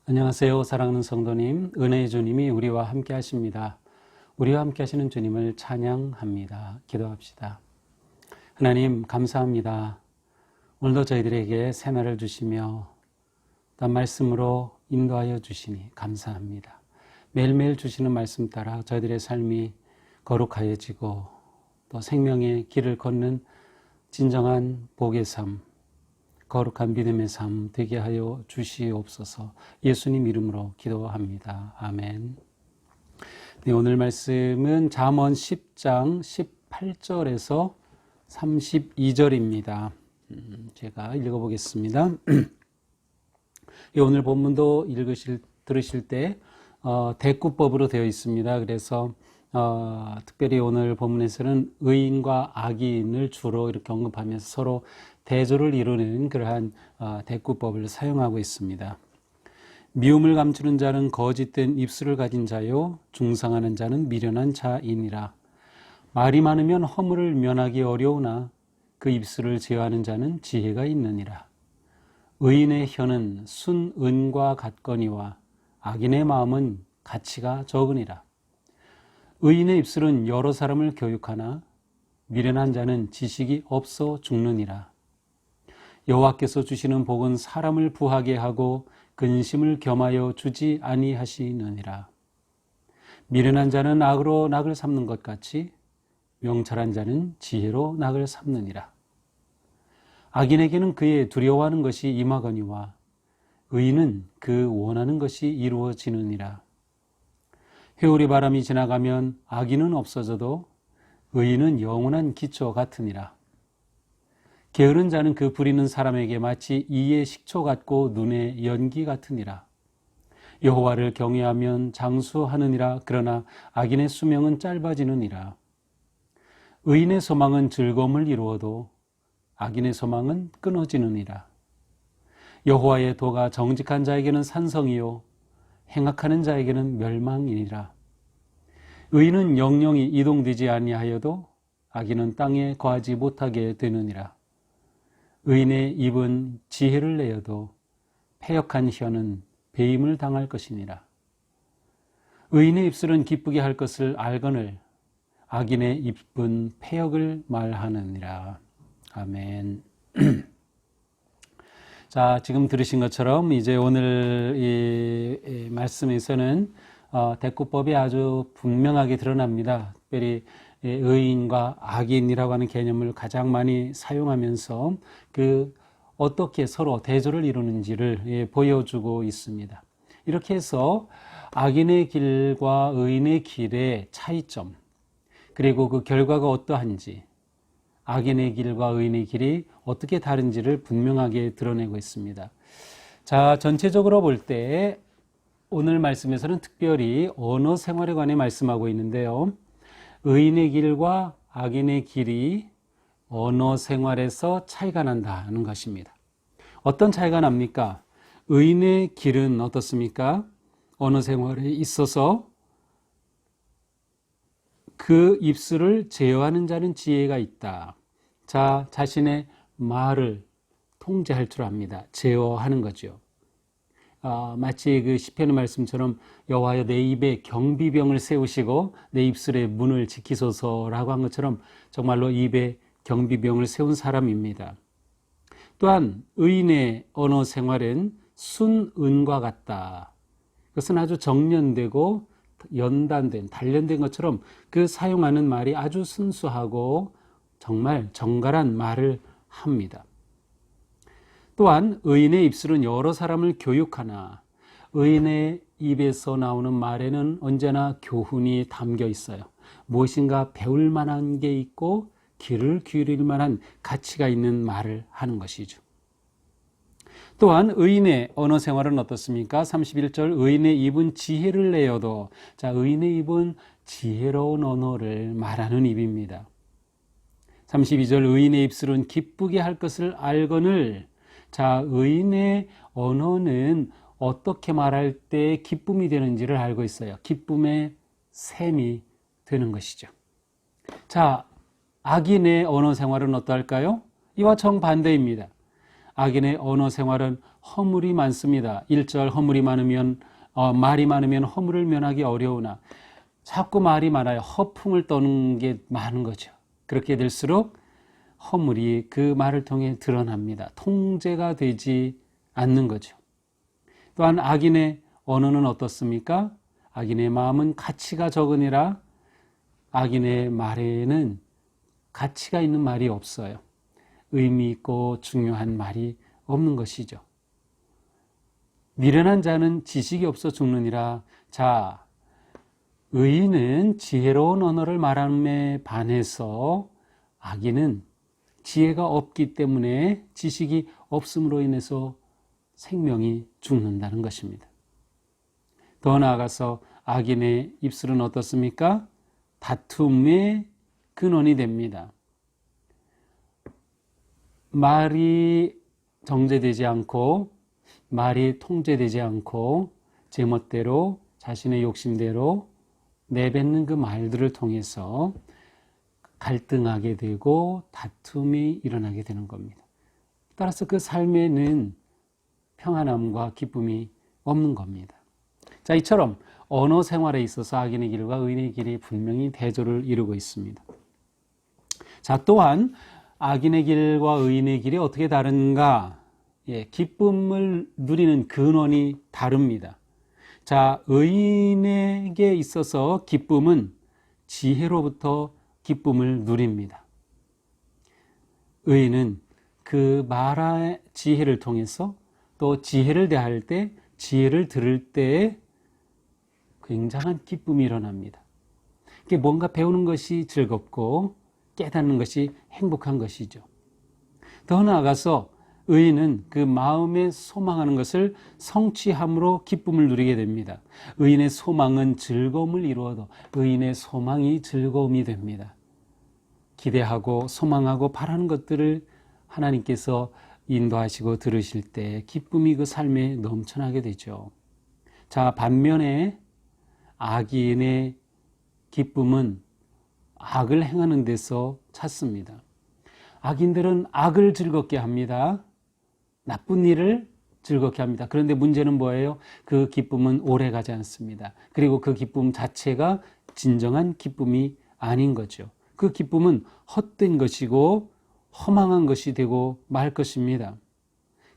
안녕하세요. 사랑하는 성도님, 은혜의 주님이 우리와 함께 하십니다. 우리와 함께 하시는 주님을 찬양합니다. 기도합시다. 하나님 감사합니다. 오늘도 저희들에게 새날을 주시며 또 말씀으로 인도하여 주시니 감사합니다. 매일매일 주시는 말씀 따라 저희들의 삶이 거룩하여지고 또 생명의 길을 걷는 진정한 복의 삶, 거룩한 믿음의 삶 되게 하여 주시옵소서. 예수님 이름으로 기도합니다. 아멘. 네, 오늘 말씀은 잠언 10장 18절에서 32절입니다. 제가 읽어보겠습니다. 오늘 본문도 들으실 때 대꾸법으로 되어 있습니다. 그래서 특별히 오늘 본문에서는 의인과 악인을 주로 이렇게 언급하면서 서로 대조를 이루는 그러한 대꾸법을 사용하고 있습니다. 미움을 감추는 자는 거짓된 입술을 가진 자요, 중상하는 자는 미련한 자이니라. 말이 많으면 허물을 면하기 어려우나 그 입술을 제어하는 자는 지혜가 있느니라. 의인의 혀는 순은과 같거니와 악인의 마음은 가치가 적으니라. 의인의 입술은 여러 사람을 교육하나 미련한 자는 지식이 없어 죽느니라. 여호와께서 주시는 복은 사람을 부하게 하고 근심을 겸하여 주지 아니하시느니라. 미련한 자는 악으로 낙을 삼는 것 같이 명철한 자는 지혜로 낙을 삼느니라. 악인에게는 그의 두려워하는 것이 임하거니와 의인은 그 원하는 것이 이루어지느니라. 회오리 바람이 지나가면 악인은 없어져도 의인은 영원한 기초 같으니라. 게으른 자는 그 부리는 사람에게 마치 이의 식초 같고 눈의 연기 같으니라. 여호와를 경외하면 장수하느니라. 그러나 악인의 수명은 짧아지느니라. 의인의 소망은 즐거움을 이루어도 악인의 소망은 끊어지느니라. 여호와의 도가 정직한 자에게는 산성이요 행악하는 자에게는 멸망이니라. 의인은 영영이 이동되지 아니하여도 악인은 땅에 거하지 못하게 되느니라. 의인의 입은 지혜를 내어도 패역한 혀는 배임을 당할 것이니라. 의인의 입술은 기쁘게 할 것을 알거늘 악인의 입은 패역을 말하느니라. 아멘. 자, 지금 들으신 것처럼 이제 오늘 이 말씀에서는 대꾸법이 아주 분명하게 드러납니다. 특별히 의인과 악인이라고 하는 개념을 가장 많이 사용하면서 어떻게 서로 대조를 이루는지를 보여주고 있습니다. 이렇게 해서 악인의 길과 의인의 길의 차이점, 그리고 그 결과가 어떠한지, 악인의 길과 의인의 길이 어떻게 다른지를 분명하게 드러내고 있습니다. 자, 전체적으로 볼 때 오늘 말씀에서는 특별히 언어 생활에 관해 말씀하고 있는데요. 의인의 길과 악인의 길이 언어 생활에서 차이가 난다는 것입니다. 어떤 차이가 납니까? 의인의 길은 어떻습니까? 언어 생활에 있어서 그 입술을 제어하는 자는 지혜가 있다. 자, 자신의 말을 통제할 줄 압니다. 제어하는 거죠. 마치 그 시편의 말씀처럼 여호와여 내 입에 경비병을 세우시고 내 입술에 문을 지키소서라고 한 것처럼 정말로 입에 경비병을 세운 사람입니다. 또한 의인의 언어 생활은 순은과 같다. 그것은 아주 정련되고 연단된, 단련된 것처럼 그 사용하는 말이 아주 순수하고 정말 정갈한 말을 합니다. 또한 의인의 입술은 여러 사람을 교육하나 의인의 입에서 나오는 말에는 언제나 교훈이 담겨 있어요. 무엇인가 배울 만한 게 있고 귀를 기울일 만한 가치가 있는 말을 하는 것이죠. 또한 의인의 언어 생활은 어떻습니까? 31절 의인의 입은 지혜를 내어도, 자, 의인의 입은 지혜로운 언어를 말하는 입입니다. 32절 의인의 입술은 기쁘게 할 것을 알거늘, 자, 의인의 언어는 어떻게 말할 때 기쁨이 되는지를 알고 있어요. 기쁨의 셈이 되는 것이죠. 자, 악인의 언어 생활은 어떠할까요? 이와 정반대입니다. 악인의 언어 생활은 허물이 많습니다. 1절 허물이 많으면 말이 많으면 허물을 면하기 어려우나 자꾸 말이 많아요. 허풍을 떠는 게 많은 거죠. 그렇게 될수록 허물이 그 말을 통해 드러납니다. 통제가 되지 않는 거죠. 또한 악인의 언어는 어떻습니까? 악인의 마음은 가치가 적으니라. 악인의 말에는 가치가 있는 말이 없어요. 의미 있고 중요한 말이 없는 것이죠. 미련한 자는 지식이 없어 죽느니라. 자, 의인은 지혜로운 언어를 말함에 반해서 악인은 지혜가 없기 때문에 지식이 없음으로 인해서 생명이 죽는다는 것입니다. 더 나아가서 악인의 입술은 어떻습니까? 다툼의 근원이 됩니다. 말이 정제되지 않고 말이 통제되지 않고 제멋대로 자신의 욕심대로 내뱉는 그 말들을 통해서 갈등하게 되고 다툼이 일어나게 되는 겁니다. 따라서 그 삶에는 평안함과 기쁨이 없는 겁니다. 자, 이처럼 언어 생활에 있어서 악인의 길과 의인의 길이 분명히 대조를 이루고 있습니다. 자, 또한 악인의 길과 의인의 길이 어떻게 다른가? 기쁨을 누리는 근원이 다릅니다. 자, 의인에게 있어서 기쁨은 지혜로부터 기쁨을 누립니다. 의인은 그 말의 지혜를 통해서 또 지혜를 대할 때, 지혜를 들을 때 굉장한 기쁨이 일어납니다. 뭔가 배우는 것이 즐겁고 깨닫는 것이 행복한 것이죠. 더 나아가서 의인은 그 마음에 소망하는 것을 성취함으로 기쁨을 누리게 됩니다. 의인의 소망은 즐거움을 이루어도 의인의 소망이 즐거움이 됩니다. 기대하고 소망하고 바라는 것들을 하나님께서 인도하시고 들으실 때 기쁨이 그 삶에 넘쳐나게 되죠. 자, 반면에 악인의 기쁨은 악을 행하는 데서 찾습니다. 악인들은 악을 즐겁게 합니다. 나쁜 일을 즐겁게 합니다. 그런데 문제는 뭐예요? 그 기쁨은 오래 가지 않습니다. 그리고 그 기쁨 자체가 진정한 기쁨이 아닌 거죠. 그 기쁨은 헛된 것이고 허망한 것이 되고 말 것입니다.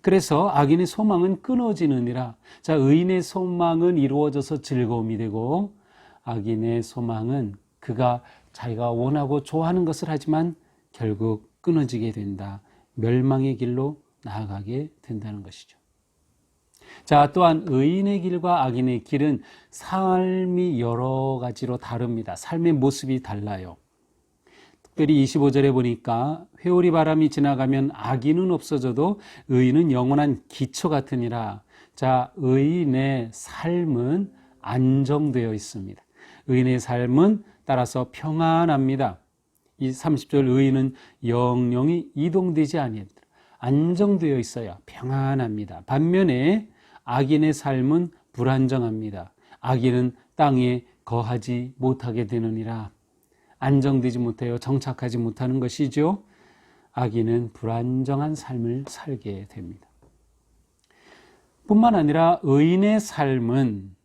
그래서 악인의 소망은 끊어지느니라. 자, 의인의 소망은 이루어져서 즐거움이 되고 악인의 소망은 그가 자기가 원하고 좋아하는 것을 하지만 결국 끊어지게 된다. 멸망의 길로 나아가게 된다는 것이죠. 자, 또한 의인의 길과 악인의 길은 삶이 여러 가지로 다릅니다. 삶의 모습이 달라요. 특별히 25절에 보니까 회오리 바람이 지나가면 악인은 없어져도 의인은 영원한 기초 같으니라. 자, 의인의 삶은 안정되어 있습니다. 의인의 삶은 따라서 평안합니다. 이 30절 의인은 영영이 이동되지 아니하더라. 안정되어 있어야 평안합니다. 반면에 악인의 삶은 불안정합니다. 악인은 땅에 거하지 못하게 되느니라. 안정되지 못해요. 정착하지 못하는 것이죠. 악인은 불안정한 삶을 살게 됩니다. 뿐만 아니라 의인의 삶은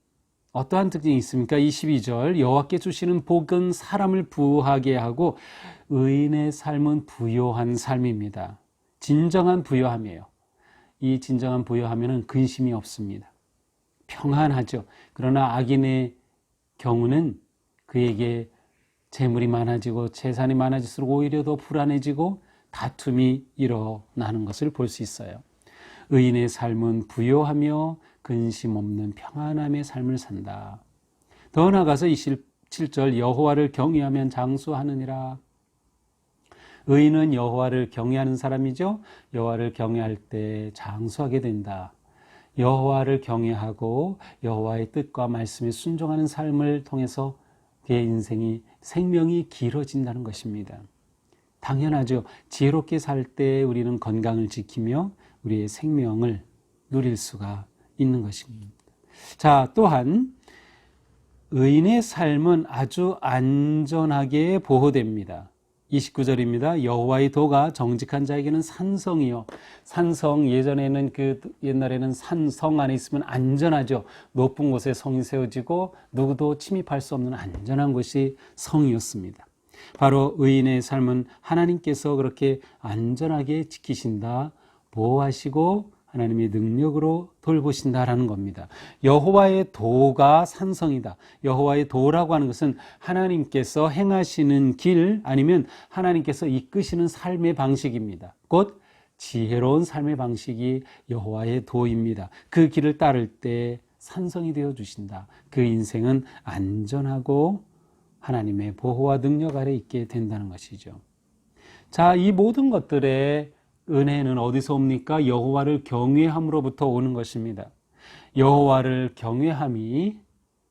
어떠한 특징이 있습니까? 22절 여호와께 주시는 복은 사람을 부하게 하고 의인의 삶은 부요한 삶입니다. 진정한 부요함이에요. 이 진정한 부요함에는 근심이 없습니다. 평안하죠. 그러나 악인의 경우는 그에게 재물이 많아지고 재산이 많아질수록 오히려 더 불안해지고 다툼이 일어나는 것을 볼 수 있어요. 의인의 삶은 부요하며 근심 없는 평안함의 삶을 산다. 더 나아가서 27절 여호와를 경외하면 장수하느니라. 의인은 여호와를 경외하는 사람이죠. 여호와를 경외할 때 장수하게 된다. 여호와를 경외하고 여호와의 뜻과 말씀에 순종하는 삶을 통해서 그의 인생이 생명이 길어진다는 것입니다. 당연하죠. 지혜롭게 살 때 우리는 건강을 지키며 우리의 생명을 누릴 수가 있는 것입니다. 자, 또한 의인의 삶은 아주 안전하게 보호됩니다. 29절입니다. 여호와의 도가 정직한 자에게는 산성이요. 산성, 예전에는 옛날에는 산성 안에 있으면 안전하죠. 높은 곳에 성이 세워지고 누구도 침입할 수 없는 안전한 곳이 성이었습니다. 바로 의인의 삶은 하나님께서 그렇게 안전하게 지키신다, 보호하시고 하나님의 능력으로 돌보신다라는 겁니다. 여호와의 도가 산성이다. 여호와의 도라고 하는 것은 하나님께서 행하시는 길, 아니면 하나님께서 이끄시는 삶의 방식입니다. 곧 지혜로운 삶의 방식이 여호와의 도입니다. 그 길을 따를 때 산성이 되어 주신다. 그 인생은 안전하고 하나님의 보호와 능력 아래 있게 된다는 것이죠. 자, 이 모든 것들의 은혜는 어디서 옵니까? 여호와를 경외함으로부터 오는 것입니다. 여호와를 경외함이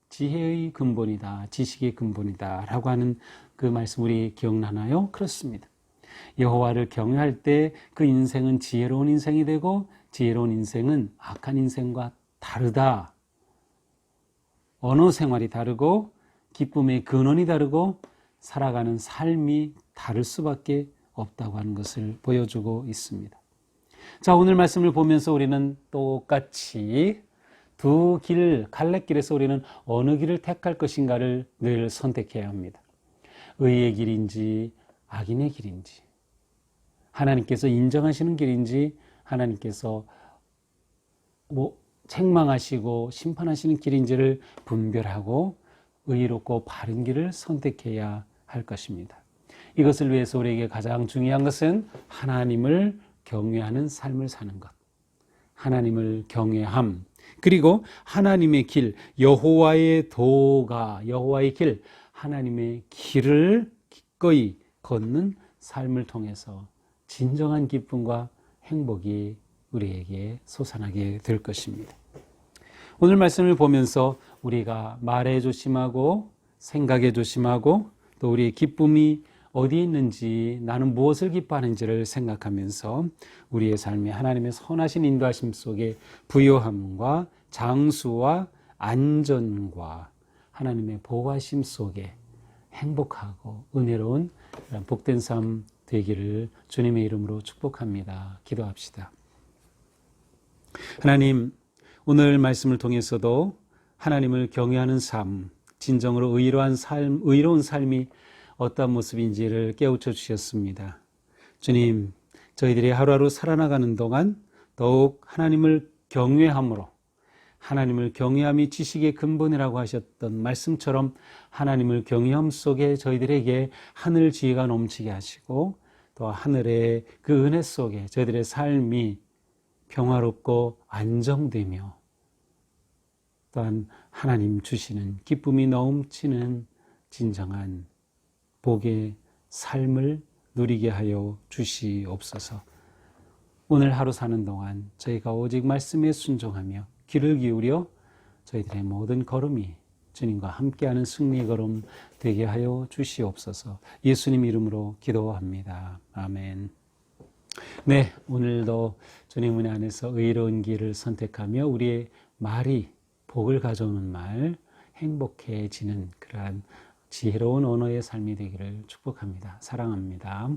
지혜의 근본이다, 지식의 근본이다 라고 하는 그 말씀 우리 기억나나요? 그렇습니다. 여호와를 경외할 때 그 인생은 지혜로운 인생이 되고, 지혜로운 인생은 악한 인생과 다르다. 언어 생활이 다르고 기쁨의 근원이 다르고 살아가는 삶이 다를 수밖에 없다고 하는 것을 보여주고 있습니다. 자, 오늘 말씀을 보면서 우리는 똑같이 두 길, 갈래길에서 우리는 어느 길을 택할 것인가를 늘 선택해야 합니다. 의의 길인지 악인의 길인지, 하나님께서 인정하시는 길인지 하나님께서 책망하시고 심판하시는 길인지를 분별하고 의롭고 바른 길을 선택해야 할 것입니다. 이것을 위해서 우리에게 가장 중요한 것은 하나님을 경외하는 삶을 사는 것. 하나님을 경외함. 그리고 하나님의 길, 여호와의 도가, 여호와의 길, 하나님의 길을 기꺼이 걷는 삶을 통해서 진정한 기쁨과 행복이 우리에게 솟아나게 될 것입니다. 오늘 말씀을 보면서 우리가 말에 조심하고 생각에 조심하고 또 우리의 기쁨이 어디에 있는지, 나는 무엇을 기뻐하는지를 생각하면서 우리의 삶에 하나님의 선하신 인도하심 속에 부요함과 장수와 안전과 하나님의 보호하심 속에 행복하고 은혜로운 복된 삶 되기를 주님의 이름으로 축복합니다. 기도합시다. 하나님, 오늘 말씀을 통해서도 하나님을 경외하는 삶, 진정으로 의로운 삶이 어떤 모습인지를 깨우쳐 주셨습니다. 주님, 저희들이 하루하루 살아나가는 동안 더욱 하나님을 경외함으로, 하나님을 경외함이 지식의 근본이라고 하셨던 말씀처럼 하나님을 경외함 속에 저희들에게 하늘 지혜가 넘치게 하시고, 또 하늘의 그 은혜 속에 저희들의 삶이 평화롭고 안정되며, 또한 하나님 주시는 기쁨이 넘치는 진정한 복의 삶을 누리게 하여 주시옵소서. 오늘 하루 사는 동안 저희가 오직 말씀에 순종하며 귀를 기울여 저희들의 모든 걸음이 주님과 함께하는 승리의 걸음 되게 하여 주시옵소서. 예수님 이름으로 기도합니다. 아멘. 네, 오늘도 주님 은혜 안에서 의로운 길을 선택하며 우리의 말이 복을 가져오는 말, 행복해지는 그러한 지혜로운 언어의 삶이 되기를 축복합니다. 사랑합니다.